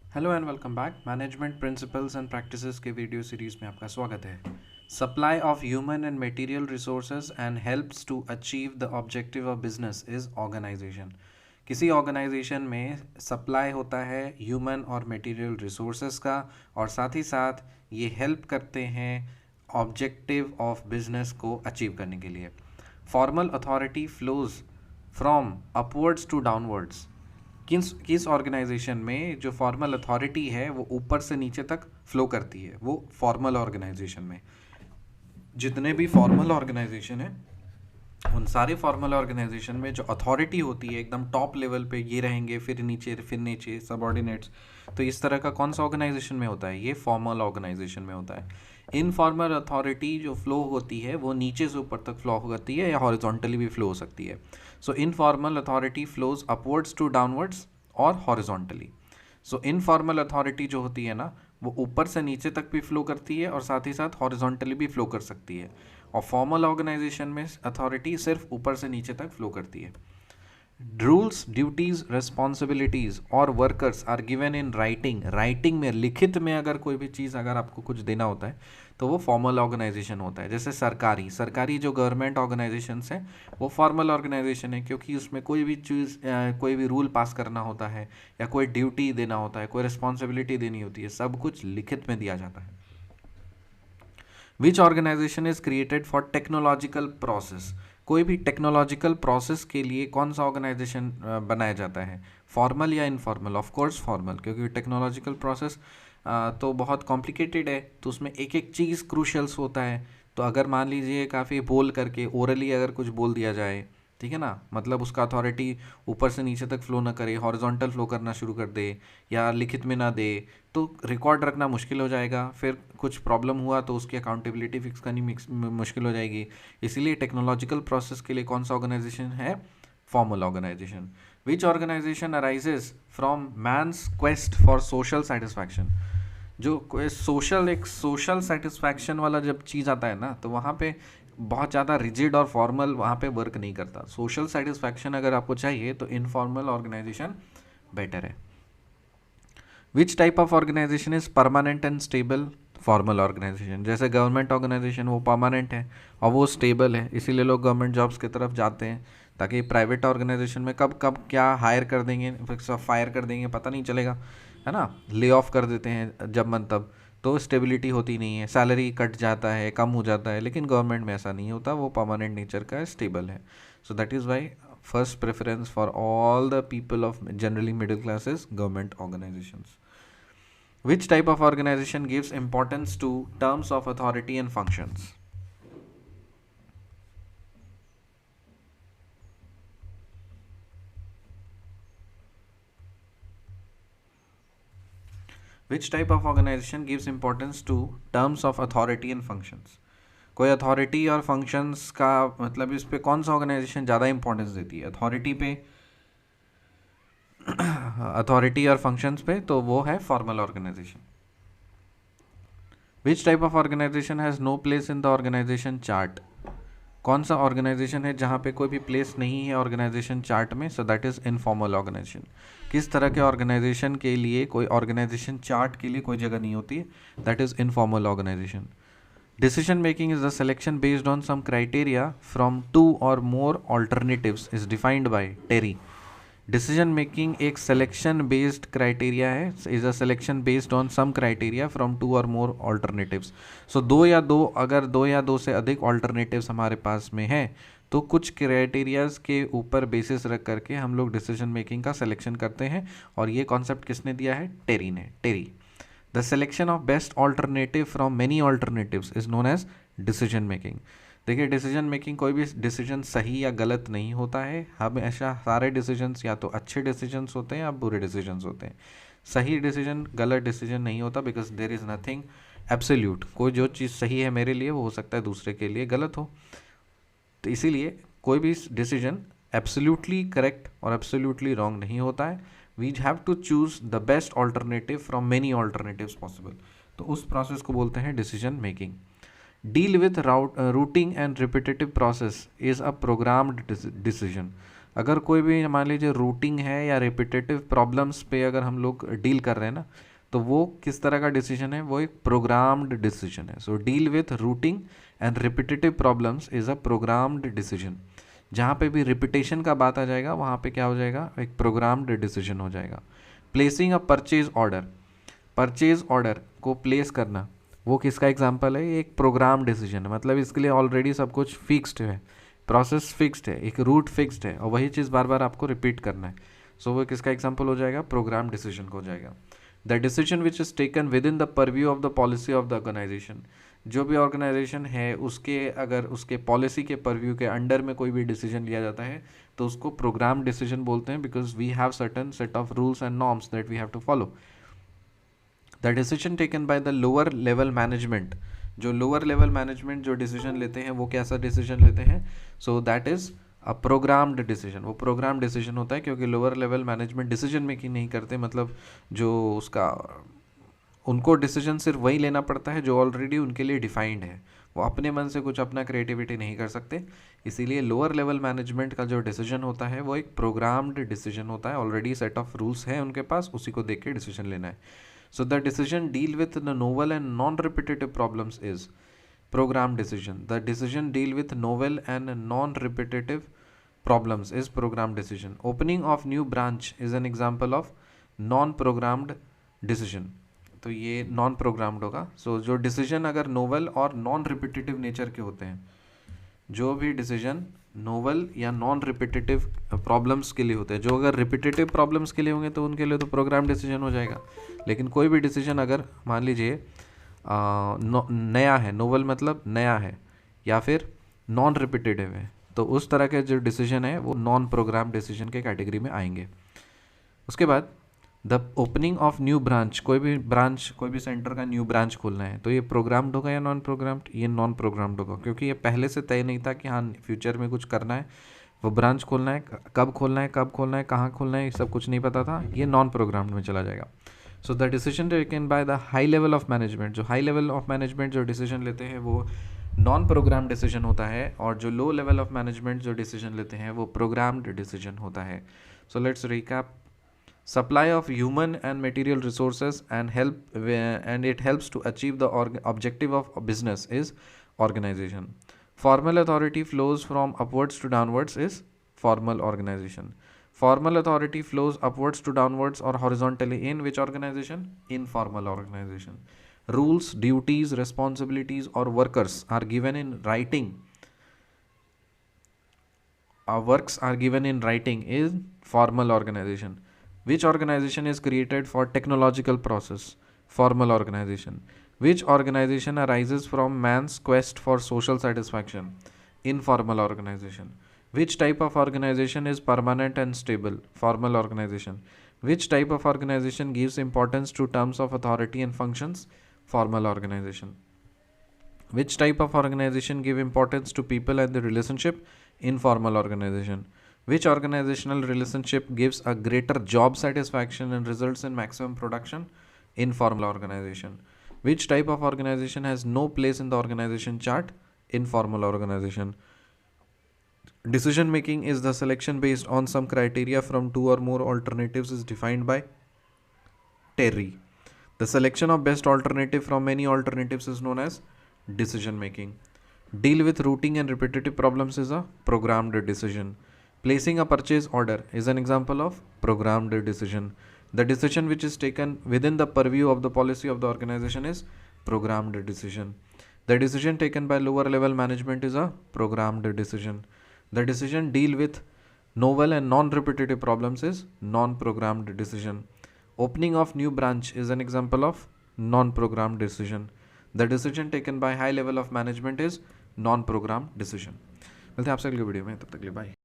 Hello and welcome back. Management principles and practices के video series में आपका स्वागत है। Supply of human and material resources and helps to achieve the objective of business is organisation. किसी organisation में supply होता है human और मटेरियल रिसोर्सेज का, और साथ ही साथ ये हेल्प करते हैं ऑब्जेक्टिव ऑफ बिजनेस को अचीव करने के लिए। Formal authority flows from upwards to downwards. किस किस ऑर्गेनाइजेशन में जो फॉर्मल अथॉरिटी है वो ऊपर से नीचे तक फ्लो करती है, वो फॉर्मल ऑर्गेनाइजेशन में। जितने भी फॉर्मल ऑर्गेनाइजेशन है उन सारे फॉर्मल ऑर्गेनाइजेशन में जो अथॉरिटी होती है एकदम टॉप लेवल पे, ये रहेंगे फिर नीचे सबऑर्डिनेट्स। तो इस तरह का कौन सा ऑर्गेनाइजेशन में होता है? ये फॉर्मल ऑर्गेनाइजेशन में होता है। इनफॉर्मल अथॉरिटी जो फ्लो होती है वो नीचे से ऊपर तक फ्लो होती है या हॉरिजॉन्टली भी फ्लो हो सकती है। So informal authority flows upwards to downwards और हॉरिजॉन्टली। सो इनफॉर्मल अथॉरिटी जो होती है ना, वो ऊपर से नीचे तक भी फ्लो करती है और साथ ही साथ हॉरिजॉन्टली भी फ्लो कर सकती है। और फॉर्मल ऑर्गेनाइजेशन में अथॉरिटी सिर्फ ऊपर से नीचे तक फ्लो करती है। रूल्स, ड्यूटीज, रिस्पॉन्सिबिलिटीज और workers are given in writing. Writing में, लिखित में अगर कोई भी चीज़ अगर आपको कुछ देना होता है तो वो फॉर्मल ऑर्गेनाइजेशन होता है। जैसे सरकारी सरकारी जो गवर्नमेंट ऑर्गेनाइजेशंस हैं वो फॉर्मल ऑर्गेनाइजेशन है, क्योंकि उसमें कोई भी चीज़ कोई भी रूल पास करना होता है या कोई ड्यूटी देना होता है, कोई रिस्पॉन्सिबिलिटी देनी होती है, सब कुछ लिखित में दिया जाता है। Which organisation is created for technological process. कोई भी टेक्नोलॉजिकल प्रोसेस के लिए कौन सा ऑर्गेनाइजेशन बनाया जाता है? फॉर्मल या इनफॉर्मल? ऑफ कोर्स फॉर्मल, क्योंकि टेक्नोलॉजिकल प्रोसेस तो बहुत कॉम्प्लिकेटेड है, तो उसमें एक एक चीज़ क्रूशल्स होता है। तो अगर मान लीजिए काफ़ी बोल करके ओरली अगर कुछ बोल दिया जाए, ठीक है ना, मतलब उसका अथॉरिटी ऊपर से नीचे तक फ्लो ना करे, हॉरिजॉन्टल फ्लो करना शुरू कर दे या लिखित में ना दे, तो रिकॉर्ड रखना मुश्किल हो जाएगा। फिर कुछ प्रॉब्लम हुआ तो उसकी अकाउंटेबिलिटी फिक्स करनी मुश्किल हो जाएगी। इसीलिए टेक्नोलॉजिकल प्रोसेस के लिए कौन सा ऑर्गेनाइजेशन है? Formal organisation. Which organisation arises from man's quest for social satisfaction. जो सोशल, एक सोशल सेटिस्फैक्शन वाला जब चीज़ आता है ना, तो वहाँ पे बहुत ज़्यादा रिजिड और फॉर्मल वहाँ पे वर्क नहीं करता। सोशल सेटिस्फैक्शन अगर आपको चाहिए तो इनफॉर्मल ऑर्गेनाइजेशन बेटर है। Which type of organisation is permanent and stable? Formal organisation. जैसे गवर्नमेंट ऑर्गेनाइजेशन वो परमानेंट है और वो स्टेबल है, इसीलिए लोग गवर्नमेंट जॉब्स की तरफ जाते हैं, ताकि प्राइवेट ऑर्गेनाइजेशन में कब कब क्या हायर कर देंगे, सब फायर कर देंगे, पता नहीं चलेगा, है ना। ले ऑफ कर देते हैं जब मन तब, तो स्टेबिलिटी होती नहीं है, सैलरी कट जाता है, कम हो जाता है। लेकिन गवर्नमेंट में ऐसा नहीं होता, वो परमानेंट नेचर का है, स्टेबल है। सो that is why first preference for all the people of generally middle class is government organisations. Which type of organization gives importance to terms of authority and functions? Which type of organization gives importance to terms of authority and functions? कोई authority और functions का मतलब इस पे कौन सा organisation ज़्यादा importance देती है? अथॉरिटी पे, अथॉरिटी और फंक्शंस पे, तो वो है formal organisation. Which type of organisation has no place in the organisation chart? कौन सा ऑर्गेनाइजेशन है जहाँ पे कोई भी प्लेस नहीं है ऑर्गेनाइजेशन चार्ट में? So that is informal organisation. किस तरह के ऑर्गेनाइजेशन के लिए कोई ऑर्गेनाइजेशन चार्ट के लिए कोई जगह नहीं होती? That is informal organisation. Decision making is the selection based on some criteria from two or more alternatives is defined by Terry. Decision making एक selection based criteria है, is a selection based on some criteria from two or more alternatives. So अगर दो या दो से अधिक alternatives हमारे पास में है तो कुछ क्राइटेरियाज के ऊपर बेसिस रख करके हम लोग डिसीजन मेकिंग का सिलेक्शन करते हैं। और ये कॉन्सेप्ट किसने दिया है? टेरी ने। टेरी। The selection of best alternative from many alternatives is known as decision making. देखिए, डिसीजन मेकिंग, कोई भी डिसीजन सही या गलत नहीं होता है। हमेशा सारे डिसीजंस या तो अच्छे डिसीजंस होते हैं या बुरे डिसीजंस होते हैं। सही डिसीजन गलत डिसीजन नहीं होता, because there is nothing absolute. कोई जो चीज़ सही है मेरे लिए वो हो सकता है दूसरे के लिए गलत हो। तो इसीलिए कोई भी डिसीजन एब्सोल्यूटली करेक्ट और एब्सोल्यूटली रॉन्ग नहीं होता है। We have to choose the best alternative from many alternatives possible. तो उस प्रोसेस को बोलते हैं decision making. Deal with routing and repetitive process is a programmed decision. अगर कोई भी मान लीजिए रूटिंग है या रिपीटेटिव प्रॉब्लम्स पे अगर हम लोग डील कर रहे हैं ना, तो वो किस तरह का डिसीजन है, वो एक प्रोग्राम्ड डिसीजन है. So deal with routing and repetitive problems is a programmed decision. जहाँ पे भी रिपीटेशन का बात आ जाएगा वहाँ पे क्या हो जाएगा, एक प्रोग्राम्ड डिसीजन हो जाएगा. Placing a purchase order, purchase order को प्लेस करना, वो किसका एग्जाम्पल है, ये एक प्रोग्राम डिसीजन है. मतलब इसके लिए ऑलरेडी सब कुछ फिक्स्ड है, प्रोसेस फिक्स्ड है, एक रूट फिक्स्ड है, और वही चीज़ बार बार आपको रिपीट करना है. सो वो किसका एग्जाम्पल हो जाएगा, प्रोग्राम डिसीजन को हो जाएगा. The decision which is taken within the purview of the policy of the organisation, जो भी ऑर्गेनाइजेशन है उसके अगर उसके पॉलिसी के परव्यू के अंडर में कोई भी डिसीजन लिया जाता है तो उसको प्रोग्राम डिसीजन बोलते हैं, because we have certain set of rules and norms that we have to follow. The decision taken by the lower level management, जो लोअर लेवल मैनेजमेंट जो डिसीजन लेते हैं वो कैसा डिसीजन लेते हैं, so that is a programmed decision. वो program decision होता है क्योंकि lower level management decision making नहीं करते, मतलब जो उसका उनको डिसीजन सिर्फ वही लेना पड़ता है जो ऑलरेडी उनके लिए डिफाइंड है, वो अपने मन से कुछ अपना क्रिएटिविटी नहीं कर सकते. इसीलिए लोअर लेवल मैनेजमेंट का जो डिसीजन होता है वो एक प्रोग्राम्ड डिसीजन होता है, ऑलरेडी सेट ऑफ रूल्स है उनके पास, उसी को देख के डिसीजन लेना है. So the decision deal with the novel and non-repetitive problems is program decision. The decision deal with novel and non-repetitive problems is program decision. Opening of new branch is an example of non-programmed decision. तो ये non programmed होगा. सो जो decision अगर novel और non repetitive nature के होते हैं, जो भी डिसीजन नोवल या नॉन रिपीटेटिव प्रॉब्लम्स के लिए होते हैं, जो अगर रिपीटेटिव प्रॉब्लम्स के लिए होंगे तो उनके लिए तो प्रोग्राम डिसीजन हो जाएगा. लेकिन कोई भी डिसीजन अगर मान लीजिए नया है, नोवल मतलब नया है, या फिर नॉन रिपीटेटिव है, तो उस तरह के जो डिसीजन है वो नॉन प्रोग्राम डिसीजन के कैटेगरी में आएंगे. उसके बाद the opening of new branch, कोई भी ब्रांच, कोई भी सेंटर का न्यू ब्रांच खोलना है, तो ये प्रोग्राम्ड होगा या नॉन प्रोग्राम्ड, ये नॉन प्रोग्राम्ड होगा, क्योंकि ये पहले से तय नहीं था कि हाँ फ्यूचर में कुछ करना है, वो ब्रांच खोलना है, कब खोलना है, कब खोलना है, कहाँ खोलना है, ये सब कुछ नहीं पता था, ये नॉन प्रोग्राम्ड में चला जाएगा. So the decision taken by the high level of management, जो हाई लेवल ऑफ मैनेजमेंट जो डिसीजन लेते हैं वो नॉन प्रोग्राम डिसीजन होता है, और जो लो लेवल ऑफ मैनेजमेंट जो डिसीजन लेते हैं वो प्रोग्राम्ड डिसीजन होता है. So let's recap. Supply of human and material resources and it helps to achieve the objective of a business is organization. Formal authority flows from upwards to downwards is formal organization. Formal authority flows upwards to downwards or horizontally in which organization? Informal organization. Rules, duties, responsibilities or workers are given in writing. Works are given in writing is formal organization. Which organization is created for technological process? Formal organization. Which organization arises from man's quest for social satisfaction? Informal organization. Which type of organization is permanent and stable? Formal organization. Which type of organization gives importance to terms of authority and functions? Formal organization. Which type of organization give importance to people and the relationship? Informal organization. Which organizational relationship gives a greater job satisfaction and results in maximum production? Informal organization. Which type of organization has no place in the organization chart? Informal organization. Decision making is the selection based on some criteria from two or more alternatives is defined by Terry. The selection of best alternative from many alternatives is known as decision making. Deal with routing and repetitive problems is a programmed decision. Placing a purchase order is an example of programmed decision. The decision which is taken within the purview of the policy of the organization is programmed decision. The decision taken by lower level management is a programmed decision. The decision deal with novel and non-repetitive problems is non-programmed decision. Opening of new branch is an example of non-programmed decision. The decision taken by high level of management is non-programmed decision. मिलते हैं आपसे अगली video में, तब तक के लिए bye.